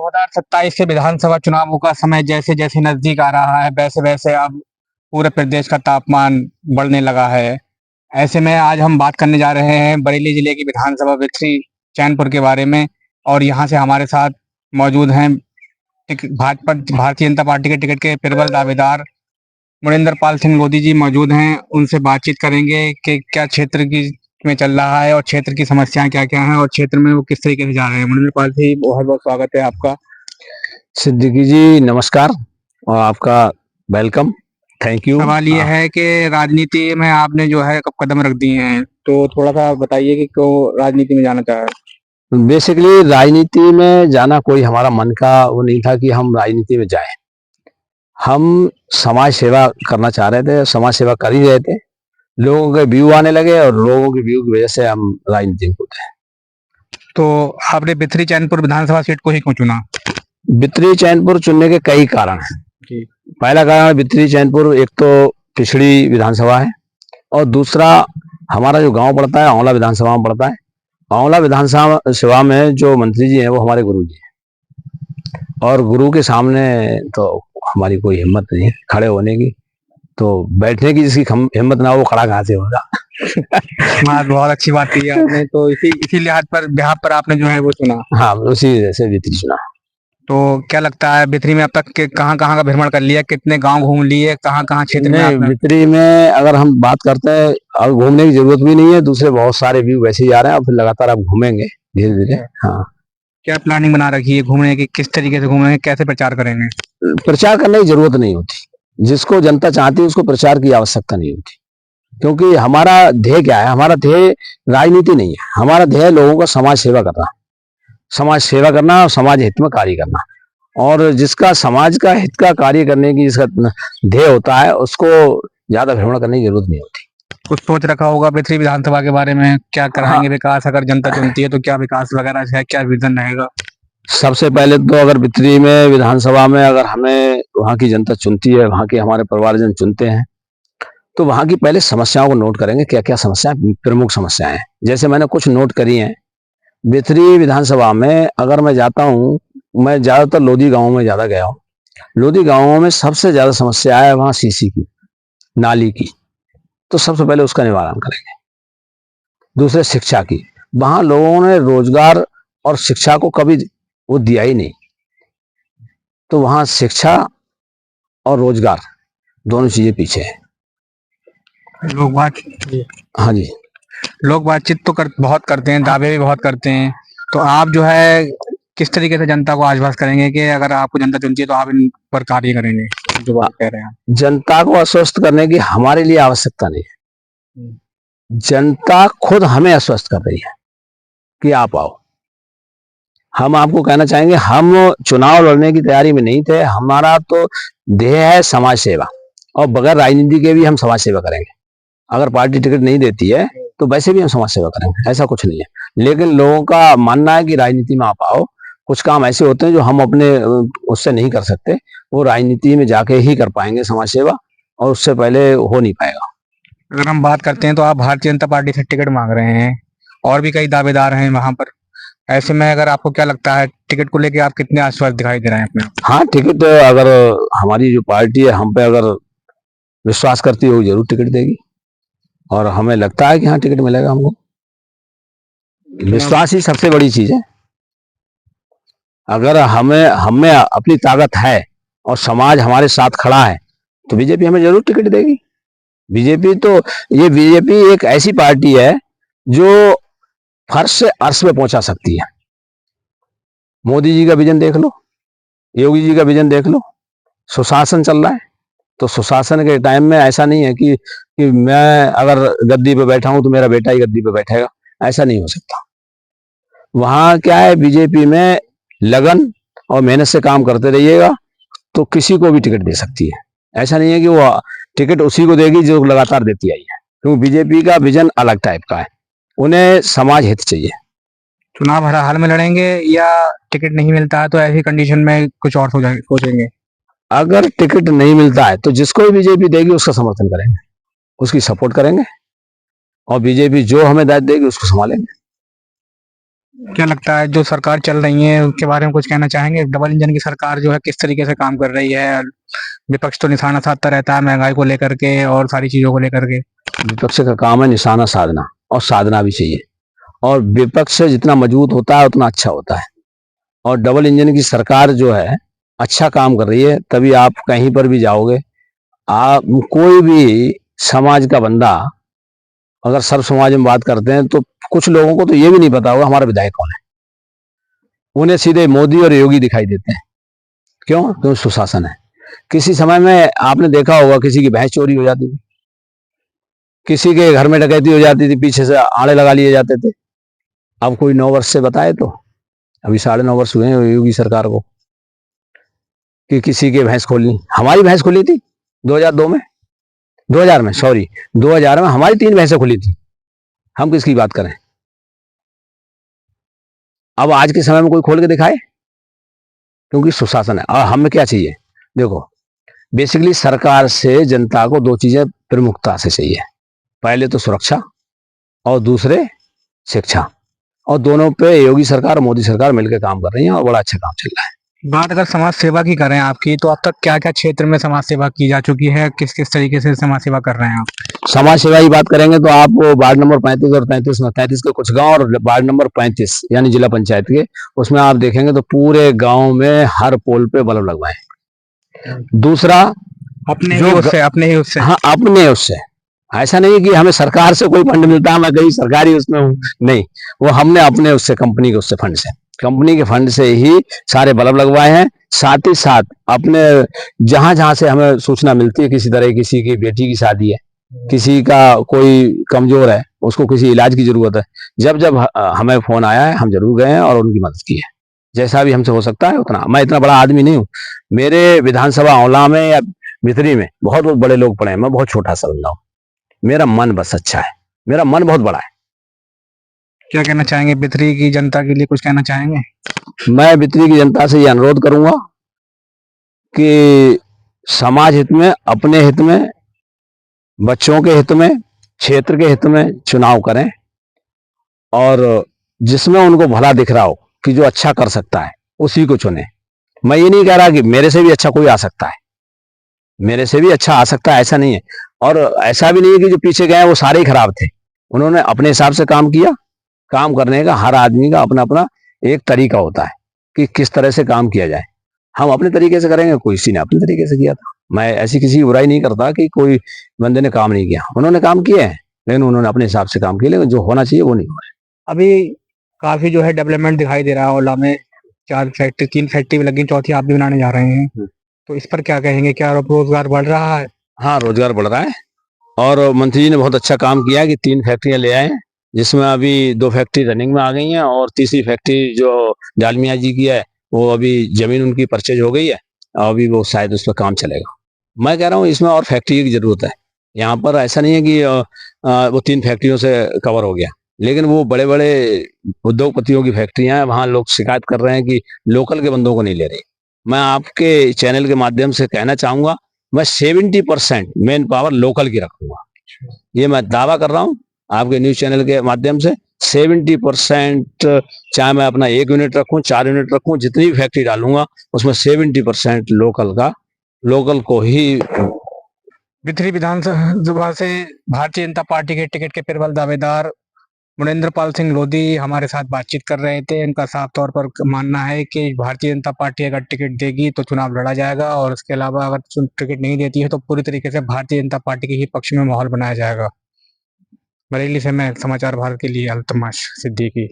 2027 के विधानसभा चुनावों का समय जैसे जैसे नजदीक आ रहा है वैसे वैसे अब पूरे प्रदेश का तापमान बढ़ने लगा है। ऐसे में आज हम बात करने जा रहे हैं बरेली जिले की विधानसभा विथी चैनपुर के बारे में। और यहाँ से हमारे साथ मौजूद हैं भाजपा भारतीय जनता पार्टी के टिकट के प्रबल दावेदार मुनिंदर पाल सिंह लोधी जी मौजूद हैं। उनसे बातचीत करेंगे कि क्या क्षेत्र की में चल रहा है और क्षेत्र की समस्याएं क्या क्या हैं और क्षेत्र में वो किस तरीके से जा रहे हैं। मुनिंदर पाल जी, बहुत बहुत स्वागत है आपका। सिद्दीकी जी नमस्कार और आपका वेलकम, थैंक यू। सवाल ये है कि राजनीति में आपने जो है कब कदम रख दिए हैं, तो थोड़ा सा बताइए कि क्यों राजनीति में जाना चाह रहे हैं। बेसिकली राजनीति में जाना कोई हमारा मन का वो नहीं था कि हम राजनीति में जाएं। हम समाज सेवा करना चाह रहे थे, समाज सेवा कर ही रहे थे। लोगों के व्यू आने लगे और लोगों के व्यू की वजह से हम राजनीति में कूदे। तो आपने बिथरी चैनपुर विधानसभा सीट को ही क्यों चुना? बिथरी चैनपुर चुनने के कई कारण हैं। पहला कारण बिथरी चैनपुर एक तो पिछड़ी विधानसभा है और दूसरा हमारा जो गांव पड़ता है आंवला विधानसभा में पड़ता है। आंवला विधानसभा में जो मंत्री जी हैं वो हमारे गुरु जी हैं और गुरु के सामने तो हमारी कोई हिम्मत नहीं है खड़े होने की, तो बैठने की जिसकी हिम्मत ना हो वो खड़ा कहाँ से होगा। बहुत अच्छी बात की आपने। तो इसी लिहाज पर बिहार पर आपने जो है वो चुना। हाँ, उसी वजह से बिथरी चुना। तो क्या लगता है बिथरी में अब तक कहाँ कहाँ का भ्रमण कर लिया, कितने गांव घूम लिए, कहाँ कहाँ क्षेत्र में? बिथरी में अगर हम बात करते हैं और घूमने की जरूरत भी नहीं है, दूसरे बहुत सारे व्यू वैसे ही आ रहे हैं और फिर लगातार आप घूमेंगे धीरे धीरे। हाँ, क्या प्लानिंग बना रखी है घूमने की, किस तरीके से घूमेंगे, कैसे प्रचार करेंगे? प्रचार करने की जरूरत नहीं होती, जिसको जनता चाहती है उसको प्रचार की आवश्यकता नहीं होती, क्योंकि हमारा ध्येय क्या है? हमारा ध्येय राजनीति नहीं है, हमारा ध्येय लोगों का समाज सेवा करना, समाज सेवा करना और समाज हित में कार्य करना। और जिसका समाज का हित का कार्य करने की जिसका ध्येय होता है उसको ज्यादा भ्रमण करने की जरूरत नहीं होती। कुछ सोच रखा होगा बिथरी विधानसभा के बारे में, क्या कराएंगे? विकास अगर जनता चुनती है तो क्या विकास वगैरह है, क्या विजन रहेगा? सबसे पहले तो अगर बिथरी में विधानसभा में अगर हमें वहां की जनता चुनती है, वहां के हमारे परिवारजन चुनते हैं, तो वहां की पहले समस्याओं को नोट करेंगे, क्या क्या समस्याएं प्रमुख समस्याएं हैं। जैसे मैंने कुछ नोट करी हैं। बिथरी विधानसभा में अगर मैं जाता हूँ, मैं ज्यादातर लोधी गांव में ज्यादा गया हूँ। लोधी गांवों में सबसे ज्यादा समस्या है वहां सीसी की, नाली की, तो सबसे पहले उसका निवारण करेंगे। दूसरे शिक्षा की, वहां लोगों ने रोजगार और शिक्षा को कभी वो दिया ही नहीं, तो वहां शिक्षा और रोजगार दोनों चीजें पीछे है। लोग बात, हाँ जी, लोग बातचीत तो बहुत करते हैं, दावे भी बहुत करते हैं, तो आप जो है किस तरीके से जनता को आश्वस्त करेंगे कि अगर आपको जनता चुनती है तो आप इन पर कार्य करेंगे जो बात कह रहे हैं? जनता को आश्वस्त करने की हमारे लिए आवश्यकता नहीं है, जनता खुद हमें आश्वस्त कर रही है कि आप आओ। हम आपको कहना चाहेंगे, हम चुनाव लड़ने की तैयारी में नहीं थे, हमारा तो ध्येय है समाज सेवा और बगैर राजनीति के भी हम समाज सेवा करेंगे। अगर पार्टी टिकट नहीं देती है तो वैसे भी हम समाज सेवा करेंगे, ऐसा कुछ नहीं है। लेकिन लोगों का मानना है कि राजनीति में आप आओ, कुछ काम ऐसे होते हैं जो हम अपने उससे नहीं कर सकते, वो राजनीति में जाके ही कर पाएंगे समाज सेवा, और उससे पहले हो नहीं पाएगा। अगर हम बात करते हैं तो आप भारतीय जनता पार्टी से टिकट मांग रहे हैं और भी कई दावेदार हैं वहां पर, ऐसे में अगर आपको क्या लगता है टिकट को लेके आप कितने आश्वस्त दिखाई दे रहे हैं अपने? हाँ, टिकट अगर हमारी जो पार्टी है हम पे अगर विश्वास करती है वो जरूर टिकट देगी और हमें लगता है कि हाँ टिकट मिलेगा हमको। विश्वास ही सबसे बड़ी चीज है। अगर हमें अपनी ताकत है और समाज हमारे साथ खड़ा है तो बीजेपी हमें जरूर टिकट देगी। बीजेपी एक ऐसी पार्टी है जो फर्श से अर्श में पहुंचा सकती है। मोदी जी का विजन देख लो, योगी जी का विजन देख लो, सुशासन चल रहा है, तो सुशासन के टाइम में ऐसा नहीं है कि मैं अगर गद्दी पे बैठा हूं तो मेरा बेटा ही गद्दी पे बैठेगा, ऐसा नहीं हो सकता। वहां क्या है, बीजेपी में लगन और मेहनत से काम करते रहिएगा तो किसी को भी टिकट दे सकती है। ऐसा नहीं है कि वो टिकट उसी को देगी जो लगातार देती आई है, क्योंकि बीजेपी का विजन अलग टाइप का है, उन्हें समाज हित चाहिए। चुनाव हर हाल में लड़ेंगे या टिकट नहीं मिलता है तो ऐसी कंडीशन में कुछ और सोचेंगे? अगर टिकट नहीं मिलता है तो जिसको भी बीजेपी देगी उसका समर्थन करेंगे, उसकी सपोर्ट करेंगे और बीजेपी जो हमें दायित्व देगी उसको संभालेंगे। क्या लगता है जो सरकार चल रही है उसके बारे में कुछ कहना चाहेंगे? डबल इंजन की सरकार जो है किस तरीके से काम कर रही है? विपक्ष तो निशाना साधता रहता है महंगाई को लेकर के और सारी चीजों को लेकर के। विपक्ष का काम है निशाना साधना, और साधना भी चाहिए। और विपक्ष जितना मजबूत होता है उतना अच्छा होता है। और डबल इंजन की सरकार जो है अच्छा काम कर रही है, तभी आप कहीं पर भी जाओगे, आप कोई भी समाज का बंदा अगर सर्व समाज में बात करते हैं तो कुछ लोगों को तो ये भी नहीं पता होगा हमारा विधायक कौन है। उन्हें सीधे मोदी और योगी दिखाई देते हैं। क्यों? क्योंकि सुशासन है। किसी समय में आपने देखा होगा किसी की भैंस चोरी हो जाती थी, किसी के घर में डकैती हो जाती थी, पीछे से आड़े लगा लिए जाते थे। अब कोई 9 वर्ष से बताए तो अभी 9.5 वर्ष हुए हैं योगी सरकार को कि किसी के भैंस खोलनी। हमारी भैंस खुली थी 2002 में, 2000 में, सॉरी 2000 में हमारी 3 भैंसें खुली थी। हम किसकी बात करें? अब आज के समय में कोई खोल के दिखाए? क्योंकि सुशासन है। और हमें क्या चाहिए? देखो, बेसिकली सरकार से जनता को 2 चीजें प्रमुखता से चाहिए। पहले तो सुरक्षा और दूसरे शिक्षा। और दोनों पे योगी सरकार और मोदी सरकार मिलकर काम कर रही है और बड़ा अच्छा काम चल रहा है। बात अगर समाज सेवा की करें आपकी, तो अब तक क्या-क्या क्षेत्र में समाज सेवा की जा चुकी है? किस-किस तरीके से समाज सेवा कर रहे हैं आप? समाज सेवा की बात करेंगे तो आप वार्ड नंबर 35 और 33 में, 33 के कुछ गांव और वार्ड नंबर 35 यानी जिला पंचायत के, उसमें आप देखेंगे तो पूरे गांव में हर पोल पे बल्ब लगवाए। दूसरा, अपने जो ही उससे हाँ, अपने उससे, ऐसा नहीं कि हमें सरकार से कोई फंड मिलता है मैं कहीं सरकारी उसमें हूँ, नहीं, वो हमने अपने उससे कंपनी के उससे फंड से, कंपनी के फंड से ही सारे बल्ब लगवाए हैं। साथ ही साथ अपने जहां जहां से हमें सूचना मिलती है किसी तरह, किसी की बेटी की शादी है, किसी का कोई कमजोर है, उसको किसी इलाज की जरूरत है, जब जब हमें फोन आया है हम जरूर गए हैं और उनकी मदद की है, जैसा भी हमसे हो सकता है उतना। मैं इतना बड़ा आदमी नहीं हूँ, मेरे विधानसभा औला में या भितरी में बहुत बहुत बड़े लोग पड़े हैं, मैं बहुत छोटा सा बंदा हूँ। मेरा मन बस अच्छा है, मेरा मन बहुत बड़ा है। क्या कहना चाहेंगे बिथरी की जनता के लिए, कुछ कहना चाहेंगे? मैं भितरी की जनता से ये अनुरोध करूंगा कि समाज हित में, अपने हित में, बच्चों के हित में, क्षेत्र के हित में चुनाव करें, और जिसमें उनको भला दिख रहा हो कि जो अच्छा कर सकता है उसी को चुने। मैं ये नहीं कह रहा कि मेरे से भी अच्छा कोई आ सकता है, मेरे से भी अच्छा आ सकता है, ऐसा नहीं है। और ऐसा भी नहीं है कि जो पीछे गए वो सारे ही खराब थे, उन्होंने अपने हिसाब से काम किया। काम करने का हर आदमी का अपना अपना एक तरीका होता है कि किस तरह से काम किया जाए। हम अपने तरीके से करेंगे, कोई किसी ने अपने तरीके से किया था। मैं ऐसी किसी की बुराई नहीं करता कि कोई बंदे ने काम नहीं किया, उन्होंने काम किए हैं, लेकिन उन्होंने अपने हिसाब से काम किया, लेकिन जो होना चाहिए वो नहीं हुआ है। अभी काफी जो है डेवलपमेंट दिखाई दे रहा है ओला में। 3 फैक्ट्री भी लगी, चौथी आप भी बनाने जा रहे हैं। तो इस पर क्या कहेंगे? क्या रोजगार बढ़ रहा है? हाँ, रोजगार बढ़ रहा है, और मंत्री जी ने बहुत अच्छा काम किया है कि 3 फैक्ट्रियां ले आए हैं, जिसमें अभी 2 फैक्ट्री रनिंग में आ गई हैं, और तीसरी फैक्ट्री जो डालमिया जी की है वो अभी जमीन उनकी परचेज हो गई है, और अभी वो शायद उस पर काम चलेगा। मैं कह रहा हूँ इसमें और फैक्ट्री की जरूरत है। यहाँ पर ऐसा नहीं है कि वो 3 फैक्ट्रियों से कवर हो गया, लेकिन वो बड़े बड़े उद्योगपतियों की फैक्ट्रियां हैं, वहां लोग शिकायत कर रहे हैं कि लोकल के बंदों को नहीं ले रही। मैं आपके चैनल के माध्यम से कहना चाहूंगा, मैं 70% मेन पावर लोकल की रखूंगा, ये मैं दावा कर रहा हूँ आपके न्यूज चैनल के माध्यम से। 70%, चाहे मैं अपना 1 यूनिट रखूं, 4 यूनिट रखूं, जितनी भी फैक्ट्री डालूंगा उसमें 70% लोकल को ही। बिथरी विधानसभा से भारतीय जनता पार्टी के टिकट के प्रबल दावेदार मुनेंद्र पाल सिंह लोधी हमारे साथ बातचीत कर रहे थे। इनका साफ तौर पर मानना है कि भारतीय जनता पार्टी अगर टिकट देगी तो चुनाव लड़ा जाएगा, और इसके अलावा अगर टिकट नहीं देती है तो पूरी तरीके से भारतीय जनता पार्टी के ही पक्ष में माहौल बनाया जाएगा। बरेली से मैं समाचार भारत के लिए अल्तमाश सिद्दीकी।